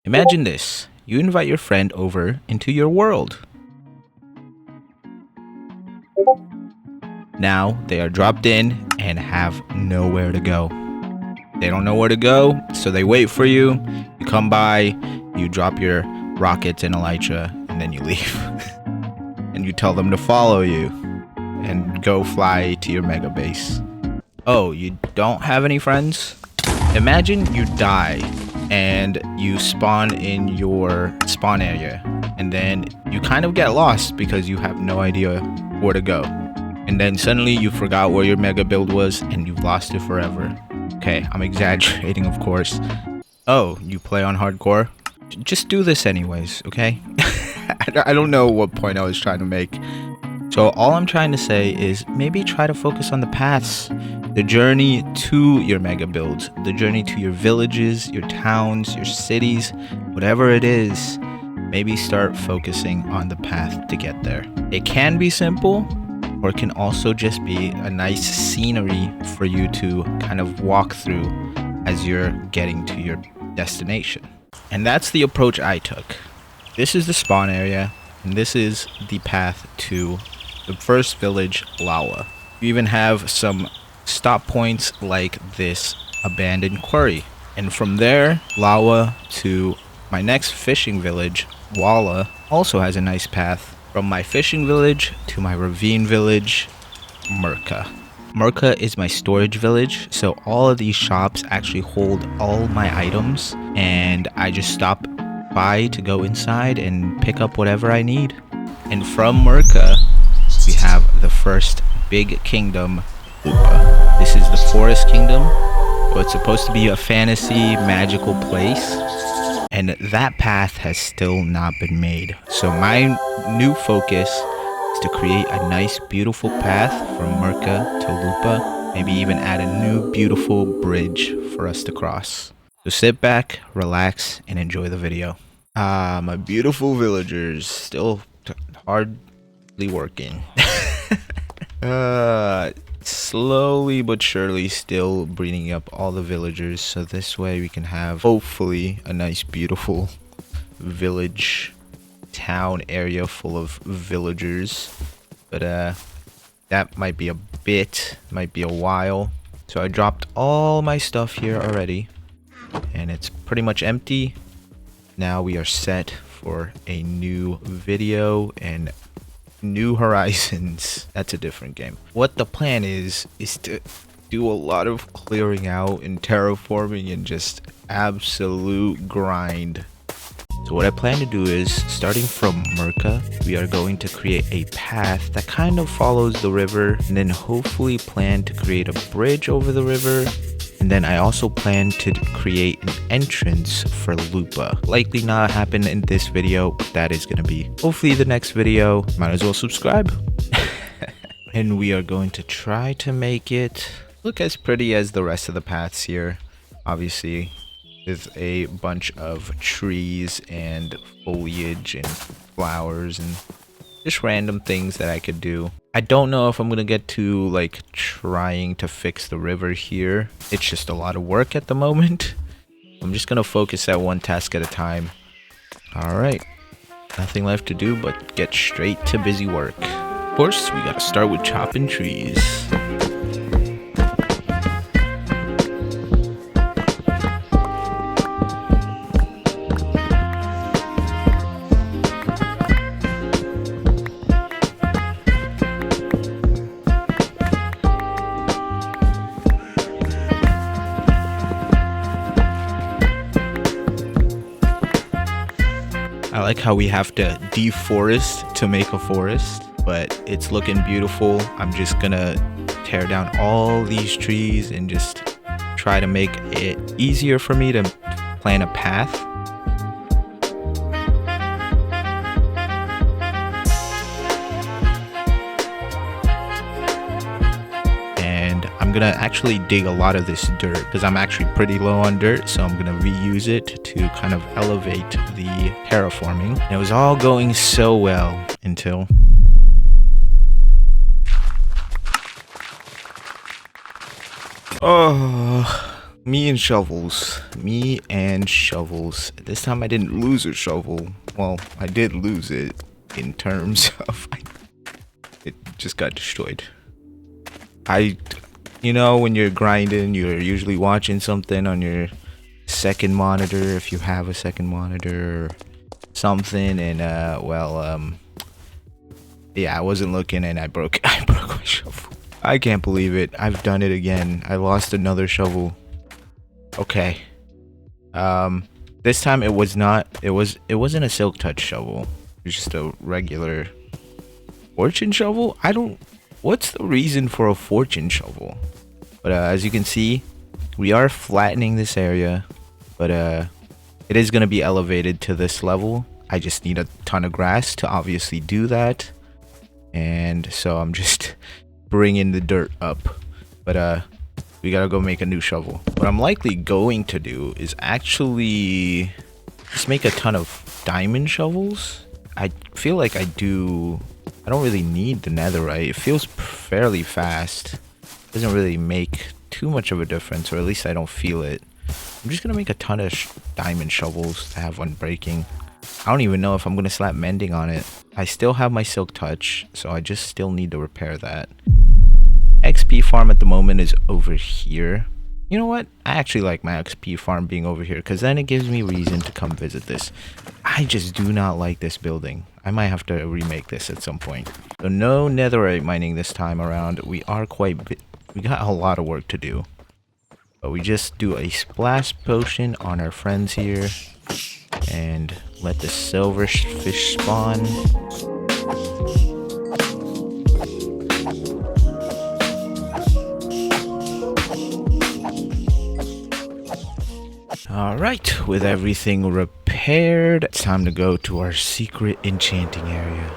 Imagine this. You invite your friend over into your world. Now they are dropped in and have nowhere to go. They don't know where to go, so they wait for you. You come by, you drop your rockets and elytra, and then you leave. And you tell them to follow you and go fly to your mega base. Oh, you don't have any friends? Imagine you die and you spawn in your spawn area, and then you kind of get lost because you have no idea where to go. And then suddenly you forgot where your mega build was and you've lost it forever. Okay, I'm exaggerating, of course. Oh, you play on hardcore? Just do this anyways, okay? I don't know what point I was trying to make. So all I'm trying to say is maybe try to focus on the paths, the journey to your mega builds, the journey to your villages, your towns, your cities, whatever it is. Maybe start focusing on the path to get there. It can be simple, or it can also just be a nice scenery for you to kind of walk through as you're getting to your destination. And that's the approach I took. This is the spawn area, and this is the path to the first village, Lawa. You even have some stop points like this abandoned quarry. And from there, Lawa to my next fishing village, Walla, also has a nice path. From my fishing village to my ravine village, Murka. Murka is my storage village, so all of these shops actually hold all my items, and I just stop by to go inside and pick up whatever I need. And from Murka, we have the first big kingdom, Lupa. This is the forest kingdom, so it's supposed to be a fantasy magical place, and that path has still not been made. So my new focus is to create a nice beautiful path from Murka to Lupa, maybe even add a new beautiful bridge for us to cross. So sit back, relax, and enjoy the video. My beautiful villagers, still hardly working. Slowly but surely still breeding up all the villagers, so this way we can have hopefully a nice beautiful village town area full of villagers. But that might be a while. So I dropped all my stuff here already, and it's pretty much empty. Now we are set for a new video and New Horizons. That's a different game. What the plan is to do a lot of clearing out and terraforming and just absolute grind. So what I plan to do is, starting from Murka, we are going to create a path that kind of follows the river, and then hopefully plan to create a bridge over the river. And then I also plan to create an entrance for Lupa. Likely not happen in this video, but that is going to be hopefully the next video. Might as well subscribe. And we are going to try to make it look as pretty as the rest of the paths here. Obviously, with a bunch of trees and foliage and flowers and just random things that I could do. I don't know if I'm gonna get to like trying to fix the river here. It's just a lot of work at the moment. I'm just gonna focus at one task at a time. Alright, nothing left to do but get straight to busy work. Of course, we gotta start with chopping trees. I like how we have to deforest to make a forest, but it's looking beautiful. I'm just gonna tear down all these trees and just try to make it easier for me to plan a path. And I'm gonna actually dig a lot of this dirt because I'm actually pretty low on dirt, so I'm gonna reuse it to kind of elevate the terraforming. And it was all going so well until Me and shovels. Me and shovels. This time I didn't lose a shovel. Well, I did lose it in terms of it just got destroyed. You know, when you're grinding, you're usually watching something on your second monitor if you have a second monitor or something, and yeah, I wasn't looking and I broke my shovel. I can't believe it. I've done it again. I lost another shovel. Okay. This time it wasn't a silk touch shovel. It was just a regular fortune shovel. What's the reason for a fortune shovel? But as you can see, we are flattening this area, but it is going to be elevated to this level. I just need a ton of grass to obviously do that, and so I'm just bringing the dirt up. But we gotta go make a new shovel. What I'm likely going to do is actually just make a ton of diamond shovels. I feel like I don't really need the netherite. It feels fairly fast. Doesn't really make too much of a difference, or at least I don't feel it. I'm just gonna make a ton of diamond shovels to have one breaking. I don't even know if I'm gonna slap mending on it. I still have my silk touch, so I just still need to repair that. XP farm at the moment is over here. You know what? I actually like my XP farm being over here, because then it gives me reason to come visit this. I just do not like this building. I might have to remake this at some point. So no netherite mining this time around. We got a lot of work to do. But we just do a splash potion on our friends here and let the silver fish spawn. Alright, with everything repaired, it's time to go to our secret enchanting area.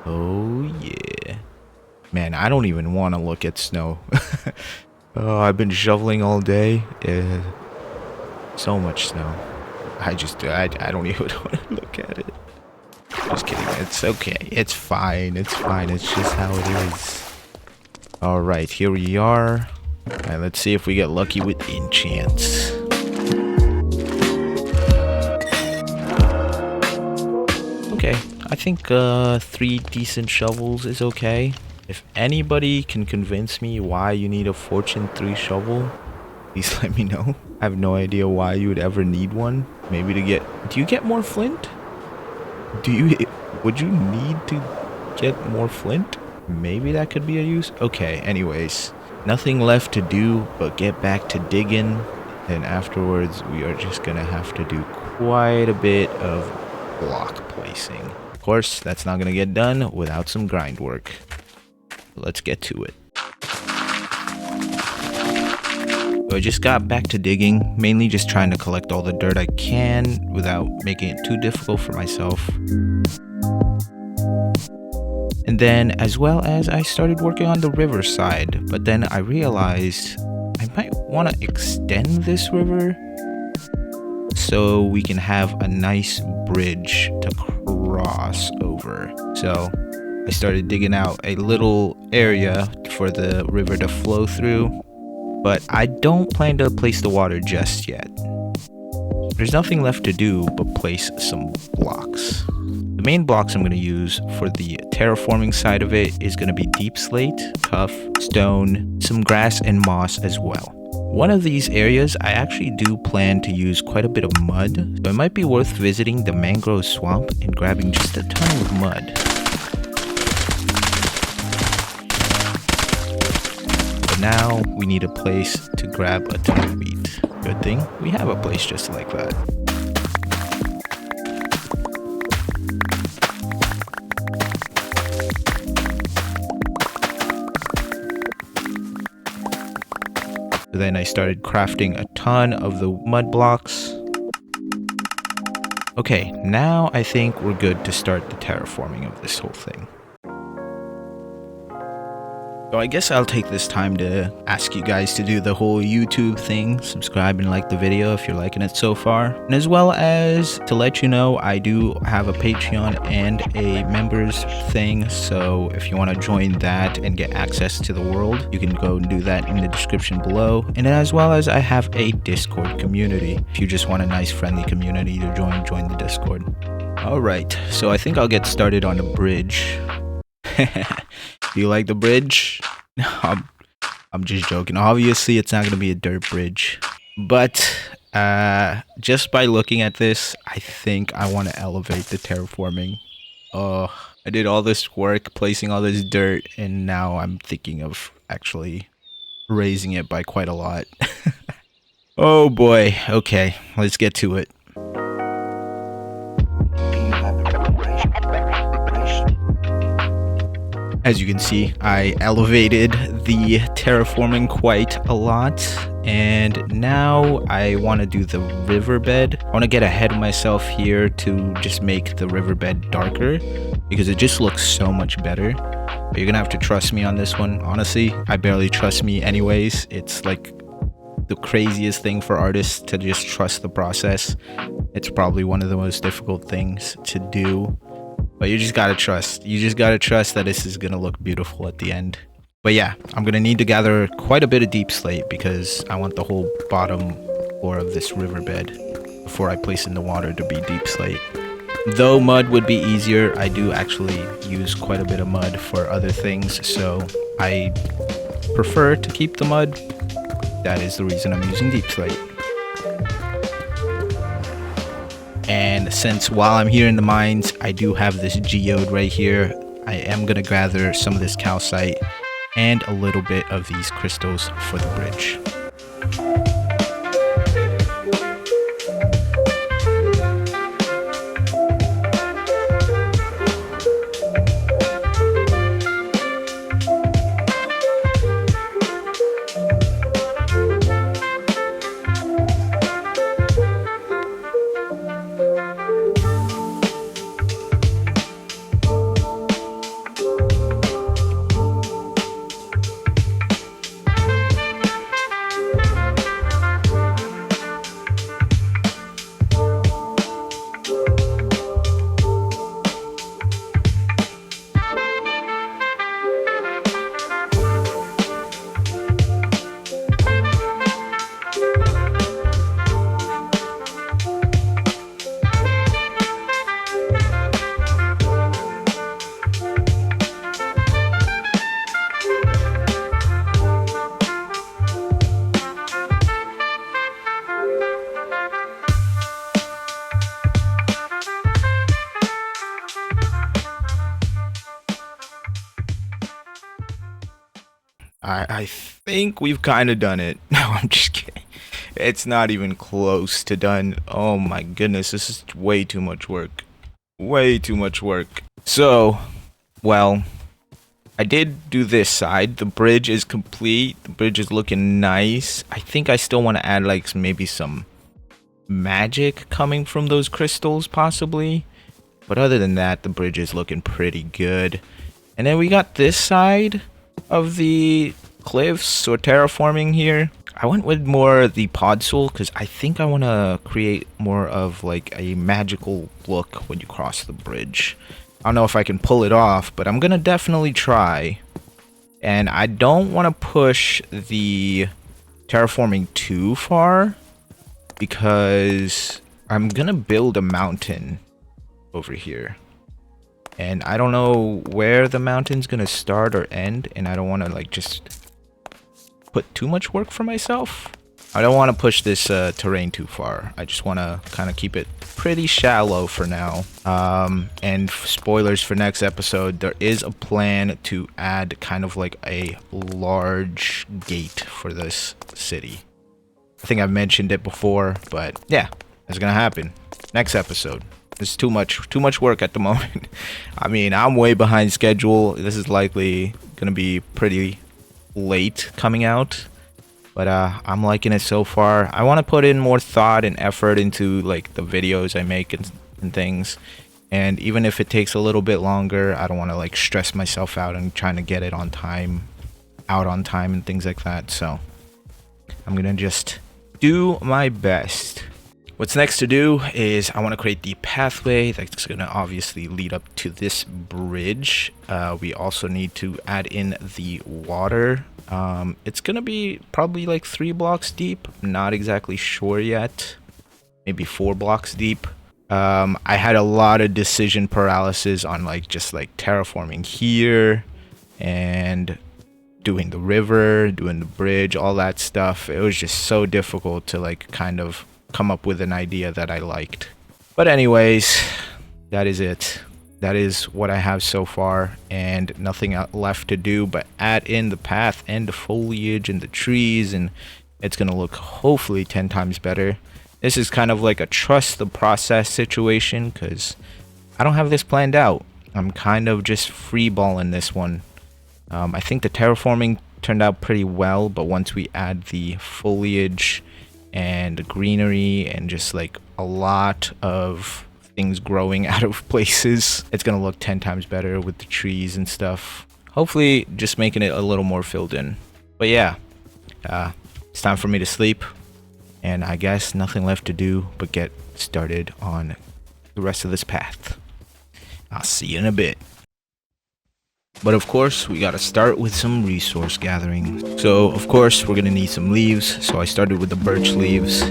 Oh yeah. Man, I don't even want to look at snow. Oh, I've been shoveling all day. So much snow. I don't even want to look at it. Just kidding. It's okay. It's fine. It's fine. It's just how it is. Alright, here we are. Alright, let's see if we get lucky with enchants. Okay, I think 3 decent shovels is okay. If anybody can convince me why you need a Fortune 3 shovel, please let me know. I have no idea why you would ever need one. Maybe to get... Do you get more flint? Would you need to get more flint? Maybe that could be a use. Okay, anyways. Nothing left to do but get back to digging. And afterwards, we are just gonna have to do quite a bit of block placing. Of course, that's not gonna get done without some grind work. Let's get to it. So I just got back to digging, mainly just trying to collect all the dirt I can without making it too difficult for myself. And then, as well as I started working on the river side, but then I realized I might want to extend this river so we can have a nice bridge to cross over. So I started digging out a little area for the river to flow through, but I don't plan to place the water just yet. There's nothing left to do but place some blocks. The main blocks I'm going to use for the terraforming side of it is going to be deep slate, tuff, stone, some grass, and moss as well. One of these areas I actually do plan to use quite a bit of mud, so it might be worth visiting the mangrove swamp and grabbing just a ton of mud. But now we need a place to grab a ton of wheat. Good thing we have a place just like that. Then I started crafting a ton of the mud blocks. Okay, now I think we're good to start the terraforming of this whole thing. So I guess I'll take this time to ask you guys to do the whole YouTube thing, subscribe and like the video if you're liking it so far, and as well as to let you know I do have a Patreon and a members thing, so if you want to join that and get access to the world, you can go and do that in the description below, and as well as I have a Discord community. If you just want a nice friendly community to join the Discord. Alright, so I think I'll get started on the bridge. Do you like the bridge? No, I'm just joking. Obviously, it's not going to be a dirt bridge. But just by looking at this, I think I want to elevate the terraforming. Oh, I did all this work placing all this dirt, and now I'm thinking of actually raising it by quite a lot. Oh boy. Okay, let's get to it. As you can see, I elevated the terraforming quite a lot, and now I want to do the riverbed. I want to get ahead of myself here to just make the riverbed darker, because it just looks so much better. But you're gonna have to trust me on this one. Honestly, I barely trust me anyways. It's like the craziest thing for artists to just trust the process. It's probably one of the most difficult things to do. But you just gotta trust. You just gotta trust that this is gonna look beautiful at the end. But yeah, I'm gonna need to gather quite a bit of deep slate because I want the whole bottom floor of this riverbed before I place in the water to be deep slate. Though mud would be easier, I do actually use quite a bit of mud for other things, so I prefer to keep the mud. That is the reason I'm using deep slate. And since while I'm here in the mines, I do have this geode right here, I am going to gather some of this calcite and a little bit of these crystals for the bridge. I think we've kind of done it. No, I'm just kidding. It's not even close to done. Oh my goodness, this is way too much work. Way too much work. So, well, I did do this side. The bridge is complete. The bridge is looking nice. I think I still want to add like maybe some magic coming from those crystals possibly. But other than that, the bridge is looking pretty good. And then we got this side of the cliffs or terraforming here. I went with more the podzol because I think I want to create more of like a magical look when you cross the bridge. I don't know if I can pull it off, but I'm gonna definitely try. And I don't want to push the terraforming too far because I'm gonna build a mountain over here. And I don't know where the mountain's gonna start or end, and I don't want to like just put too much work for myself. I don't want to push this terrain too far. I just want to kind of keep it pretty shallow for now. And spoilers for next episode, there is a plan to add kind of like a large gate for this city. I think I've mentioned it before, but yeah, it's gonna happen next episode. It's too much work at the moment. I mean, I'm way behind schedule. This is likely gonna be pretty late coming out, but I'm liking it so far. I want to put in more thought and effort into like the videos I make and things, and even if it takes a little bit longer, I don't want to like stress myself out and trying to get it on time. out on time and things like that. So I'm gonna just do my best. What's next to do is I want to create the pathway that's going to obviously lead up to this bridge. We also need to add in the water. It's going to be probably like 3 blocks deep. Not exactly sure yet. Maybe 4 blocks deep. I had a lot of decision paralysis on like just like terraforming here and doing the river, doing the bridge, all that stuff. It was just so difficult to like kind of come up with an idea that I liked. But anyways, that is it. That is what I have so far, and nothing left to do but add in the path and the foliage and the trees, and it's gonna look hopefully 10 times better. This is kind of like a trust the process situation because I don't have this planned out. I'm kind of just freeballing this one. I think the terraforming turned out pretty well, but once we add the foliage and greenery and just like a lot of things growing out of places, it's gonna look 10 times better with the trees and stuff. Hopefully just making it a little more filled in. But yeah, it's time for me to sleep, and I guess nothing left to do but get started on the rest of this path. I'll see you in a bit. But of course, we gotta start with some resource gathering. So of course, we're gonna need some leaves. So I started with the birch leaves.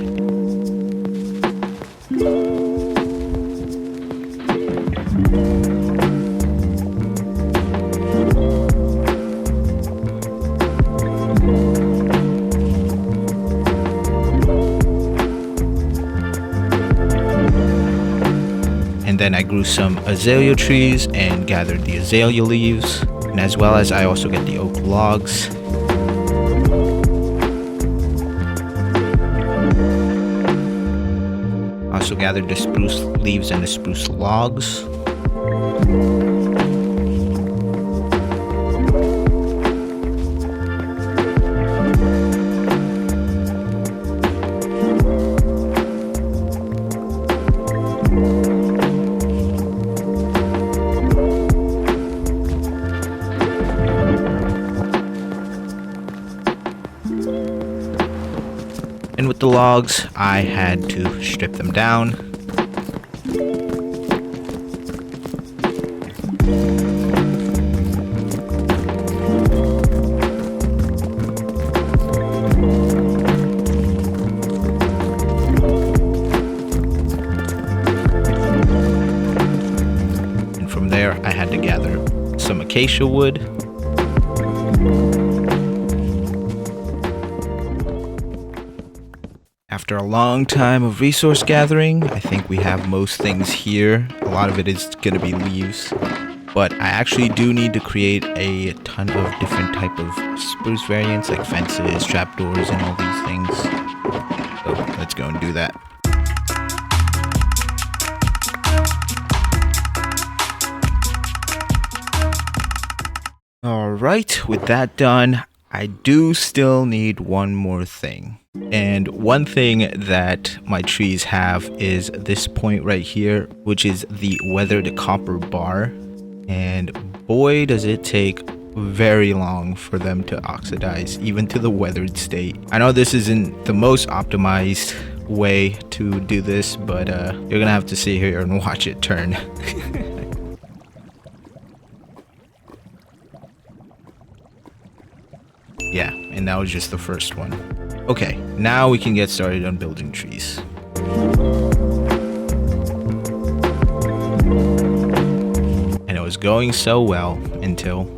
And then I grew some azalea trees and gathered the azalea leaves, and as well as I also get the oak logs. Also gathered the spruce leaves and the spruce logs. And with the logs, I had to strip them down. And from there, I had to gather some acacia wood. After a long time of resource gathering, I think we have most things here. A lot of it is going to be leaves, but I actually do need to create a ton of different type of spruce variants like fences, trapdoors, and all these things. So let's go and do that. Alright, with that done, I do still need one more thing. And one thing that my trees have is this point right here, which is the weathered copper bar. And boy, does it take very long for them to oxidize, even to the weathered state. I know this isn't the most optimized way to do this, but you're gonna have to sit here and watch it turn. Yeah, and that was just the first one. Okay, now we can get started on building trees. And it was going so well until...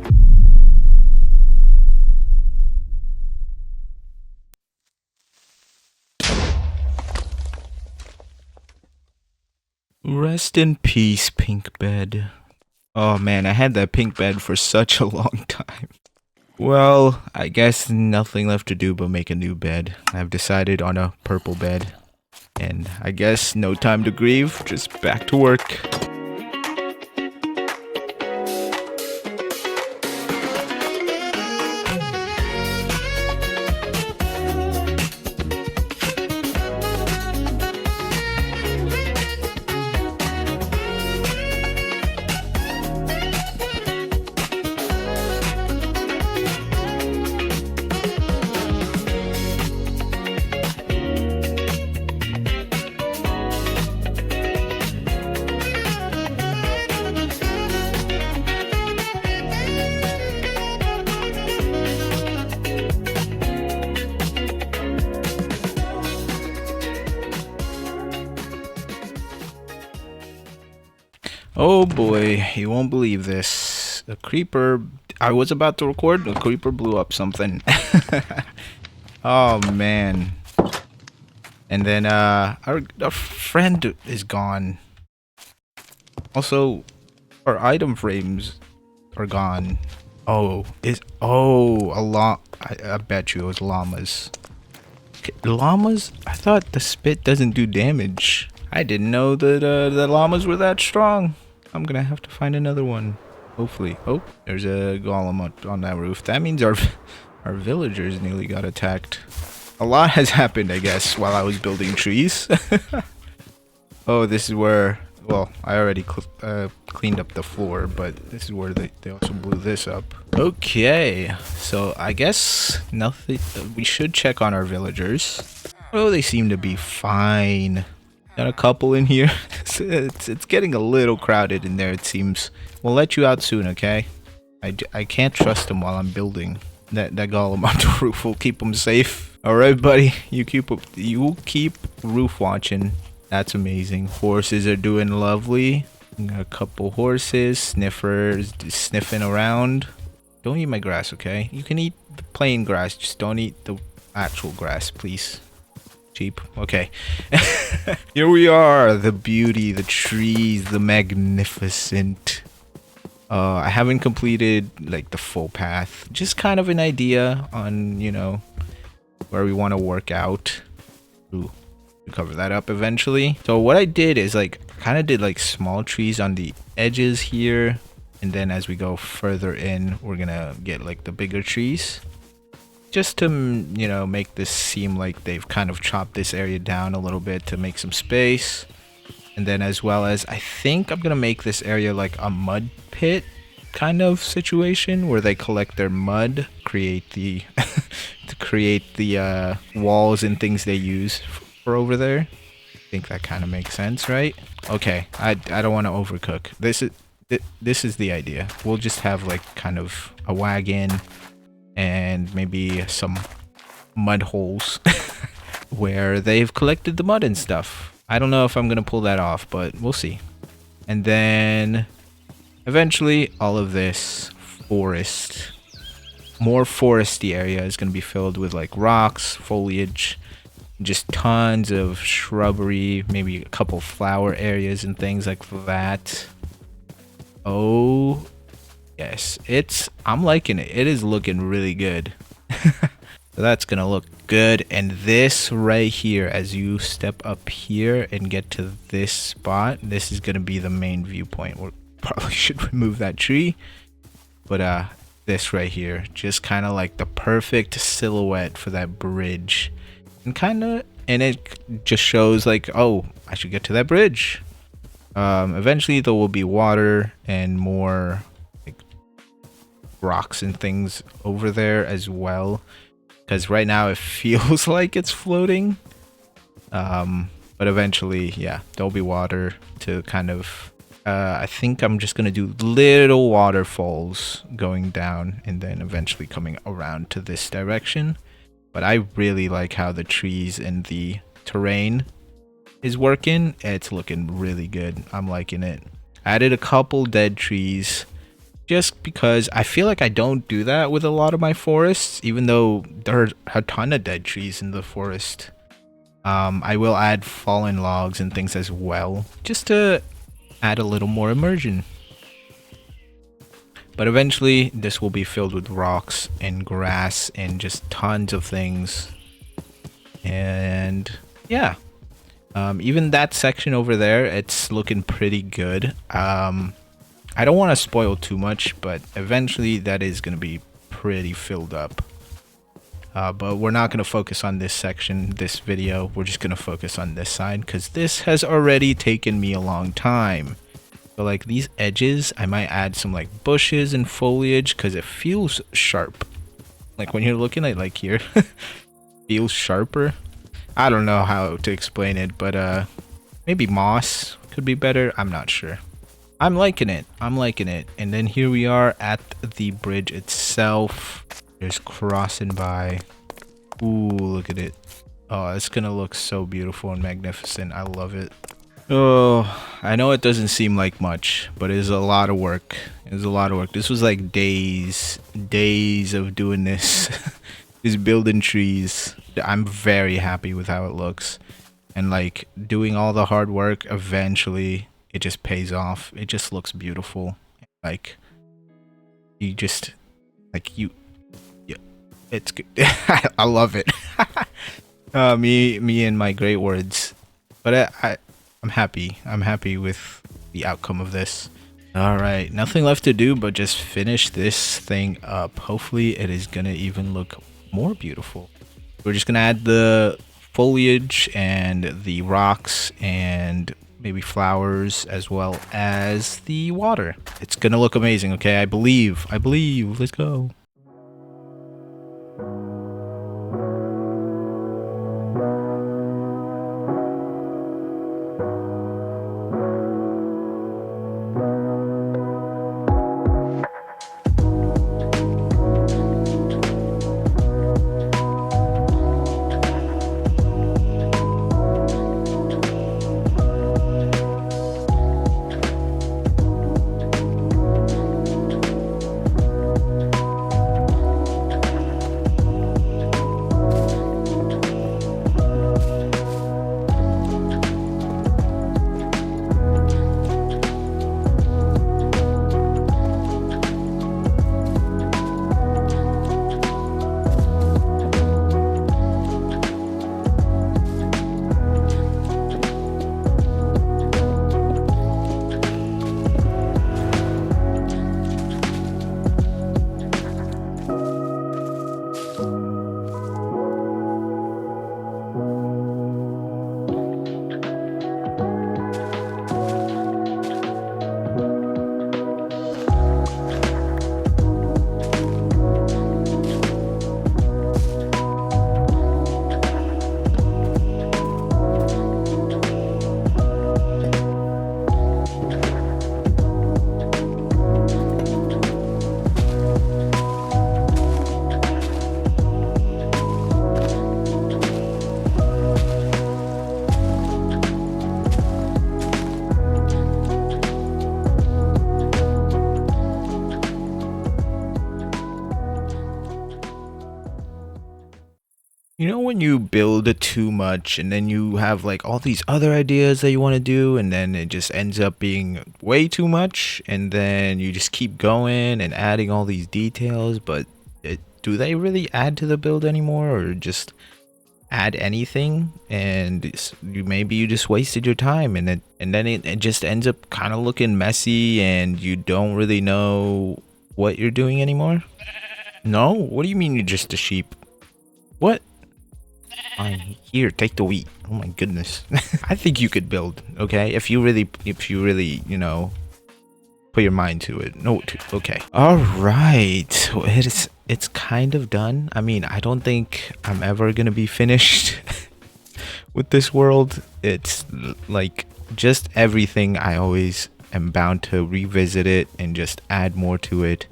Rest in peace, pink bed. Oh man, I had that pink bed for such a long time. Well, I guess nothing left to do but make a new bed. I've decided on a purple bed. And I guess no time to grieve, just back to work. Oh boy, you won't believe this. The creeper, I was about to record, the creeper blew up something. Oh man. And then our friend is gone. Also, our item frames are gone. Oh, a lot. I bet you it was llamas. Llamas? I thought the spit doesn't do damage. I didn't know that the llamas were that strong. I'm gonna have to find another one. Hopefully. Oh, there's a golem up on that roof. That means our villagers nearly got attacked. A lot has happened, I guess, while I was building trees. Oh, this is where... Well, I already cleaned up the floor, but this is where they also blew this up. Okay, so I guess nothing. We should check on our villagers. Oh, they seem to be fine. Got a couple in here. It's getting a little crowded in there, it seems. We'll let you out soon, okay? I can't trust them while I'm building. That golem on the roof will keep them safe. All right, buddy. You keep roof watching. That's amazing. Horses are doing lovely. Got a couple horses, sniffers sniffing around. Don't eat my grass, okay? You can eat the plain grass, just don't eat the actual grass, please. Cheap. Okay. Here we are, the beauty, the trees, the magnificent. I haven't completed like the full path. Just kind of an idea on, you know, where we want to work out. Ooh. Cover that up eventually. So what I did is like kind of did like small trees on the edges here, and then as we go further in we're gonna get like the bigger trees just to, you know, make this seem like they've kind of chopped this area down a little bit to make some space. And then as well as I think I'm gonna make this area like a mud pit kind of situation where they collect their mud, create the to create the walls and things they use for over there. I think that kind of makes sense, right? Okay, I don't want to overcook. This is the idea. We'll just have like kind of a wagon and maybe some mud holes where they've collected the mud and stuff. I don't know if I'm gonna pull that off, but we'll see. And then eventually all of this forest, more foresty area is gonna be filled with like rocks, foliage, just tons of shrubbery, maybe a couple flower areas and things like that. Oh yes, I'm liking it. It is looking really good. So that's gonna look good. And this right here, as you step up here and get to this spot, this is gonna be the main viewpoint. We probably should remove that tree, but this right here, just kind of like the perfect silhouette for that bridge. And it just shows like, oh, I should get to that bridge. Eventually there will be water and more like rocks and things over there as well, because right now it feels like it's floating. But eventually, yeah, there'll be water to kind of I think I'm just gonna do little waterfalls going down and then eventually coming around to this direction. But I really like how the trees and the terrain is working. It's looking really good. I'm liking it. I added a couple dead trees just because I feel like I don't do that with a lot of my forests, even though there are a ton of dead trees in the forest. I will add fallen logs and things as well, just to add a little more immersion. But eventually this will be filled with rocks and grass and just tons of things. And yeah, even that section over there, it's looking pretty good. I don't want to spoil too much, but eventually that is going to be pretty filled up. But we're not going to focus on this section, this video. We're just going to focus on this side because this has already taken me a long time. So like these edges, I might add some like bushes and foliage because it feels sharp. Like when you're looking at like here, feels sharper. I don't know how to explain it, but maybe moss could be better. I'm not sure. I'm liking it. I'm liking it. And then here we are at the bridge itself. Just crossing by. Ooh, look at it. Oh, it's gonna look so beautiful and magnificent. I love it. Oh, I know it doesn't seem like much, but it is a lot of work. It was a lot of work. This was like days of doing this. Just building trees. I'm very happy with how it looks. And like doing all the hard work, eventually it just pays off. It just looks beautiful. Like you just like you yeah, it's good. I love it. Me and my great words. But I'm happy. I'm happy with the outcome of this. All right, nothing left to do but just finish this thing up. Hopefully it is gonna even look more beautiful. We're just gonna add the foliage and the rocks and maybe flowers as well as the water. It's gonna look amazing, okay? I believe. Let's go. You know when you build it too much and then you have like all these other ideas that you want to do and then it just ends up being way too much and then you just keep going and adding all these details, but do they really add to the build anymore or just add anything and maybe you just wasted your time and then it just ends up kind of looking messy and you don't really know what you're doing anymore? No? What do you mean you're just a sheep? What? Fine, here, take the wheat. Oh my goodness. I think you could build, okay? If you really, you know, put your mind to it. No, okay. All right. So it's kind of done. I mean, I don't think I'm ever going to be finished with this world. It's like just everything I always am bound to revisit it and just add more to it.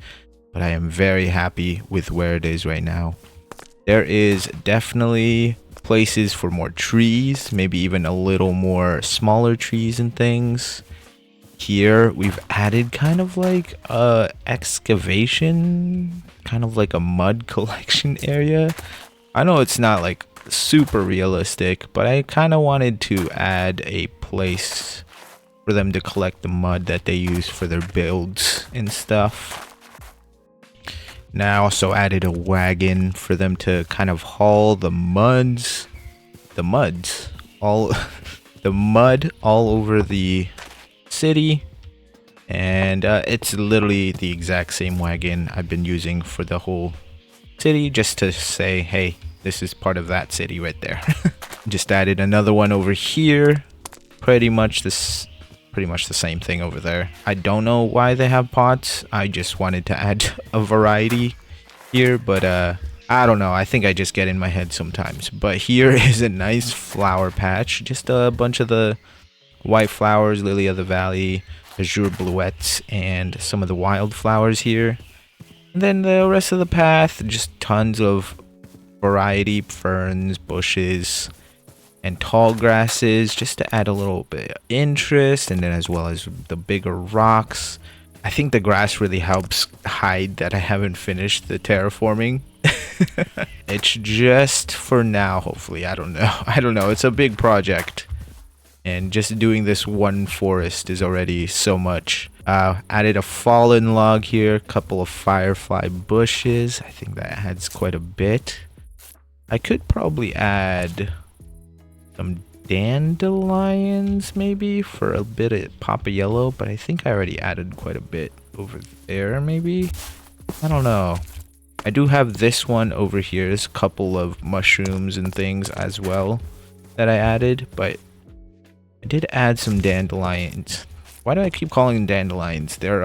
But I am very happy with where it is right now. There is definitely places for more trees, maybe even a little more smaller trees and things. Here we've added kind of like a excavation, kind of like a mud collection area. I know it's not like super realistic, but I kind of wanted to add a place for them to collect the mud that they use for their builds and stuff. Now I also added a wagon for them to kind of haul the all the mud all over the city, and it's literally the exact same wagon I've been using for the whole city, just to say, hey, this is part of that city right there. Just added another one over here, pretty much the same thing over there. I don't know why they have pots. I just wanted to add a variety here, but I don't know. I think I just get in my head sometimes. But here is a nice flower patch. Just a bunch of the white flowers, lily of the valley, azure bluets, and some of the wildflowers here. And then the rest of the path, just tons of variety, ferns, bushes, and tall grasses just to add a little bit of interest, and then as well as the bigger rocks. I think the grass really helps hide that I haven't finished the terraforming. It's just for now, hopefully. I don't know. It's a big project. And just doing this one forest is already so much. Added a fallen log here, a couple of firefly bushes. I think that adds quite a bit. I could probably add some dandelions maybe for a bit of pop of yellow, but I think I already added quite a bit over there maybe. I don't know. I do have this one over here. There's a couple of mushrooms and things as well that I added, but I did add some dandelions. Why do I keep calling them dandelions? They're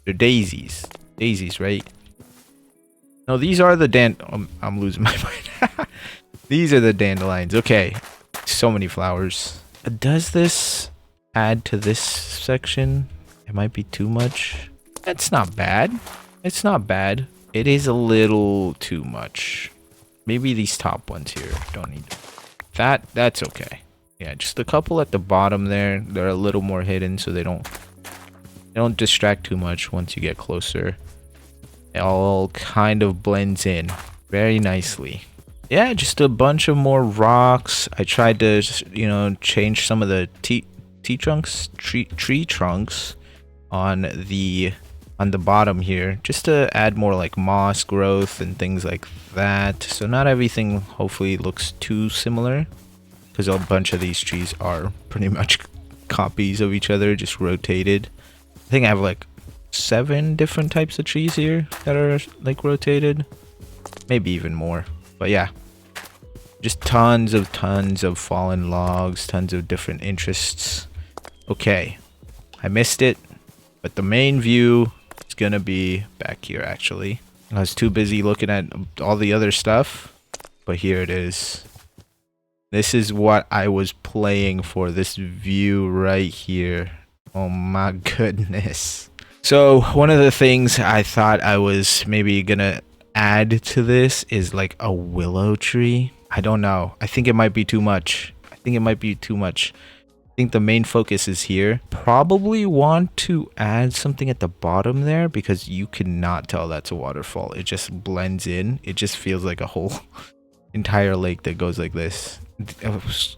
daisies. Daisies, right? No, these are the I'm losing my mind. These are the dandelions. Okay. So many flowers. Does this add to this section? It might be too much. It's not bad. It's not bad. It is a little too much. Maybe these top ones here don't need that's okay. Yeah, just a couple at the bottom there. They're a little more hidden so they don't distract too much once you get closer. It all kind of blends in very nicely. Yeah, just a bunch of more rocks. I tried to, you know, change some of the tree trunks on the bottom here, just to add more like moss growth and things like that. So not everything hopefully looks too similar, because a bunch of these trees are pretty much copies of each other, just rotated. I think I have like 7 different types of trees here that are like rotated, maybe even more. But yeah, just tons of fallen logs, tons of different interests. Okay, I missed it, but the main view is gonna be back here actually. I was too busy looking at all the other stuff, but here it is. This is what I was playing for, this view right here. Oh my goodness. So one of the things I thought I was maybe gonna add to this is like a willow tree. I don't know. I think it might be too much. I think the main focus is here. Probably want to add something at the bottom there because you cannot tell that's a waterfall. It just blends in. It just feels like a whole entire lake that goes like this. It's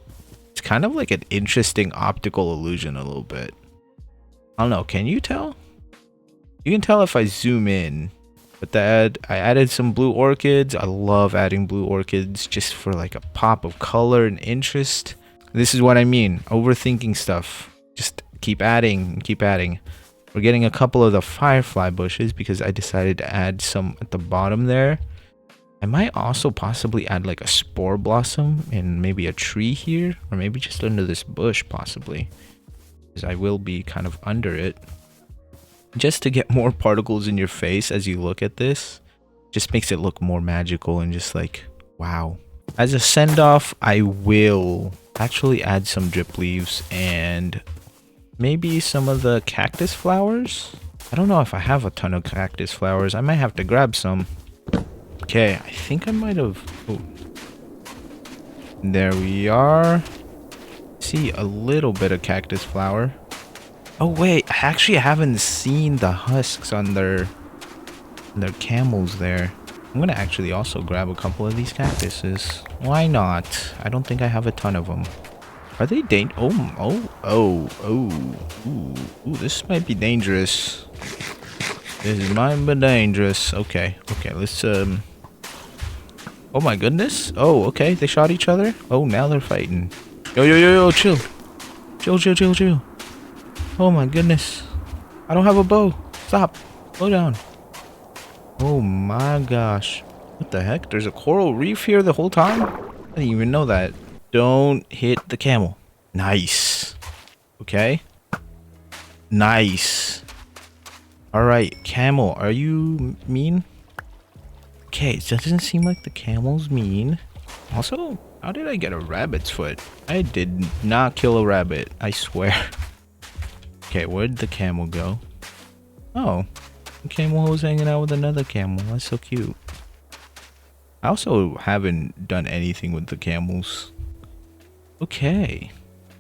kind of like an interesting optical illusion a little bit. I don't know. Can you tell? You can tell if I zoom in. But I added some blue orchids. I love adding blue orchids just for like a pop of color and interest. This is what I mean. Overthinking stuff. Just keep adding. We're getting a couple of the firefly bushes because I decided to add some at the bottom there. I might also possibly add like a spore blossom and maybe a tree here, or maybe just under this bush possibly, because I will be kind of under it. Just to get more particles in your face as you look at this, just makes it look more magical and just like, wow. As a send-off, I will actually add some drip leaves and maybe some of the cactus flowers. I don't know if I have a ton of cactus flowers. I might have to grab some. Okay, I think I might have... Oh. There we are. See a little bit of cactus flower. Oh wait, I actually haven't seen the husks on their camels there. I'm gonna actually also grab a couple of these cactuses. Why not? I don't think I have a ton of them. Are they ooh, this might be dangerous. This might be dangerous. Okay, let's oh my goodness. Oh, okay, they shot each other. Oh, now they're fighting. Yo, chill. Chill. Oh my goodness. I don't have a bow. Stop. Slow down. Oh my gosh. What the heck? There's a coral reef here the whole time? I didn't even know that. Don't hit the camel. Nice. Okay. Nice. Alright, camel, are you mean? Okay, it doesn't seem like the camel's mean. Also, how did I get a rabbit's foot? I did not kill a rabbit, I swear. Okay, where'd the camel go? Oh, the camel was hanging out with another camel. That's so cute. I also haven't done anything with the camels. Okay.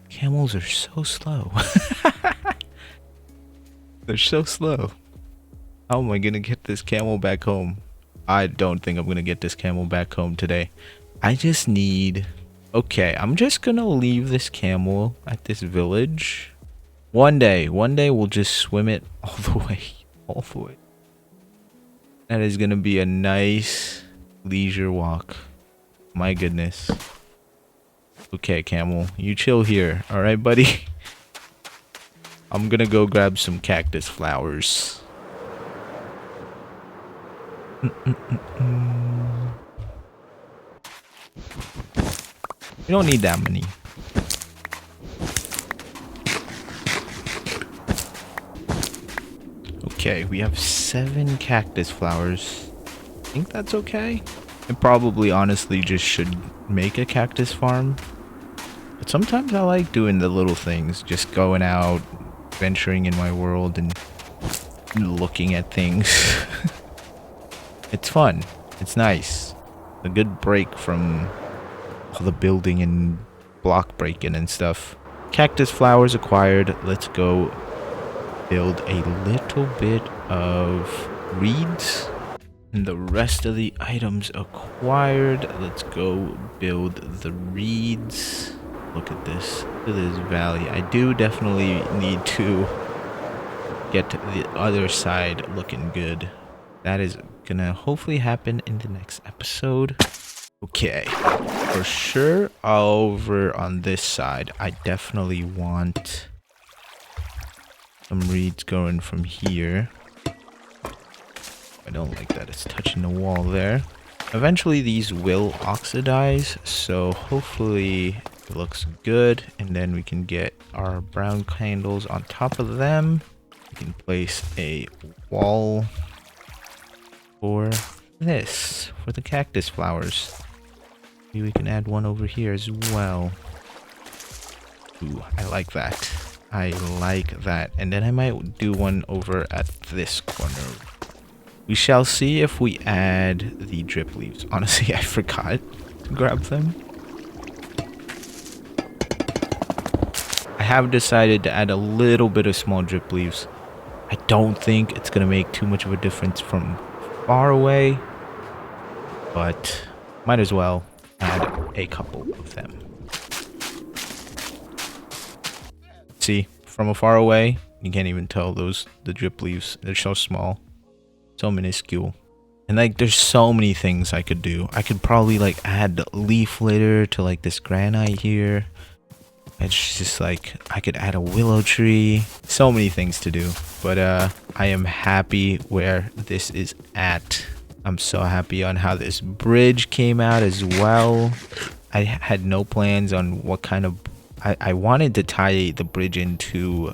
Camels are so slow. They're so slow. How am I gonna get this camel back home? I don't think I'm gonna get this camel back home today. I just need... Okay, I'm just gonna leave this camel at this village. One day we'll just swim it all the way. All the way. That is gonna be a nice leisure walk. My goodness. Okay, camel, you chill here, alright, buddy? I'm gonna go grab some cactus flowers. You don't need that many. Okay, we have 7 cactus flowers. I think that's okay. I probably honestly just should make a cactus farm. But sometimes I like doing the little things, just going out, venturing in my world and looking at things. It's fun. It's nice. A good break from all the building and block breaking and stuff. Cactus flowers acquired. Let's go build a little bit of reeds. And the rest of the items acquired. Let's go build the reeds. Look at this. Look at this valley. I do definitely need to get the other side looking good. That is gonna hopefully happen in the next episode. Okay, for sure over on this side I definitely want some reeds going from here. I don't like that it's touching the wall there. Eventually these will oxidize, so hopefully it looks good, and then we can get our brown candles on top of them. We can place a wall for this, for the cactus flowers. Maybe we can add one over here as well. Ooh, I like that. I like that. And then I might do one over at this corner. We shall see if we add the drip leaves. Honestly, I forgot to grab them. I have decided to add a little bit of small drip leaves. I don't think it's going to make too much of a difference from far away, but might as well add a couple of them. See, from afar away, you can't even tell the drip leaves. They're so small, so minuscule. And like, there's so many things I could do. I could probably like add leaf litter to like this granite here. It's just like, I could add a willow tree. So many things to do. But I am happy where this is at. I'm so happy on how this bridge came out as well. I had no plans on what kind of... I wanted to tie the bridge into,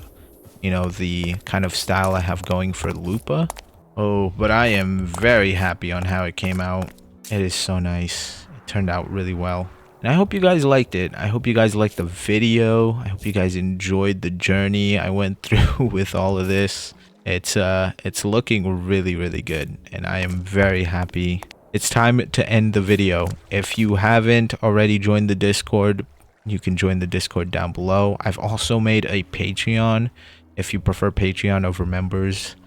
you know, the kind of style I have going for Lupa. Oh, but I am very happy on how it came out. It is so nice. It turned out really well. And I hope you guys liked it. I hope you guys liked the video. I hope you guys enjoyed the journey I went through with all of this. It's looking really, really good, and I am very happy. It's time to end the video. If you haven't already joined the Discord, you can join the Discord down below. I've also made a Patreon. If you prefer Patreon over members,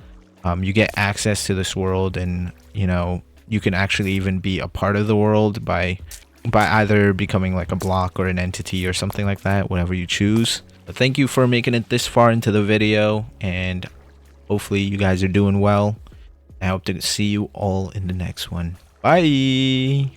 you get access to this world, and you know, you can actually even be a part of the world by either becoming like a block or an entity or something like that, whatever you choose. But thank you for making it this far into the video, and hopefully you guys are doing well. I hope to see you all in the next one. Bye.